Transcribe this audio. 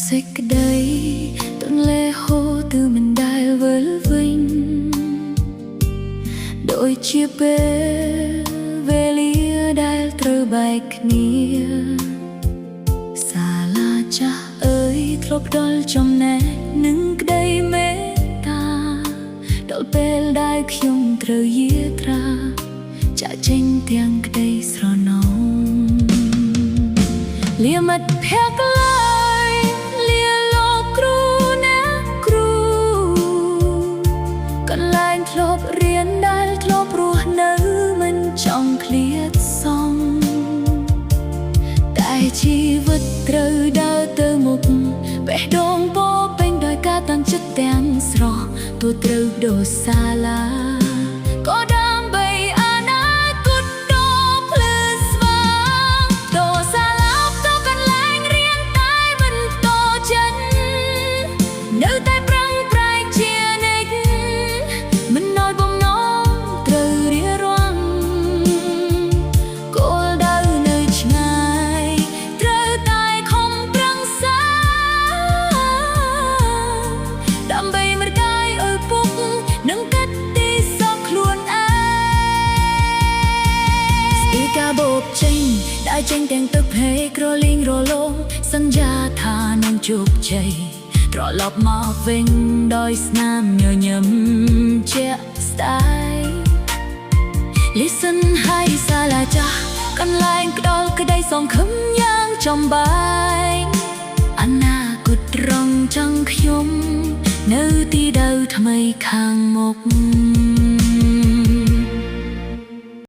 សេចក្តីទន្លេហូរទើបមិនដែលវិលវិញដូចជាពេលវេលាដែលត្រូវបែកគ្នាសាលាចាស់អើយធ្លាប់ផ្ដល់ចំណែកនឹងក្តីមេត្តាដល់ពេលដែលខ្ញុំត្រូវយាត្រាចាក់ចេញទាំងក្តីស្រណងលាមិត្តភក្តិឡើយលាលោកគ្រូណាគ្រូកន្លែងធ្លាប់រៀនដែលធ្លាប់រស់នៅមិនចង់ឃ្លាតសងតែជីវិតត្រូវដើរទៅមុខបេះដូងពោពេញដោយការតាំងចិត្តទាំងស្រស់ទោះត្រូវដូរសាលាក៏ដើម្បីអនាគតដ៏ភ្លឺស្វាងដូរសាលាក៏កន្លែងរៀនតែបន្តចិត្តនៅតែប្រឹងប្រែងជានិច្ចមិនឲ្យបំណងត្រូវរៀបរាំគោលដៅនៅឆ្ងាយត្រូវតែខំប្រឹងសាដើម្បីមិនកាយឲ្យពុកនឹងកាត់ទីសោកខ្លួនឯងស្ទីកាបោកចេញដែលចេញទាំងទឹកភ័យក្រលីងរលោងសន្យាថានឹងជោគជ័យត្រឡប់មកវិញដោយស្នាមញញឹមជាក់ស្ដែង Listen ហើយសាលាចាស់កន្លែងក្តោលក្តីសង្ឃឹមយ៉ាងចំបែងអនាគតត្រង់ចង់ខ្ញុំនៅទីដៅថ្មីខាងមុខ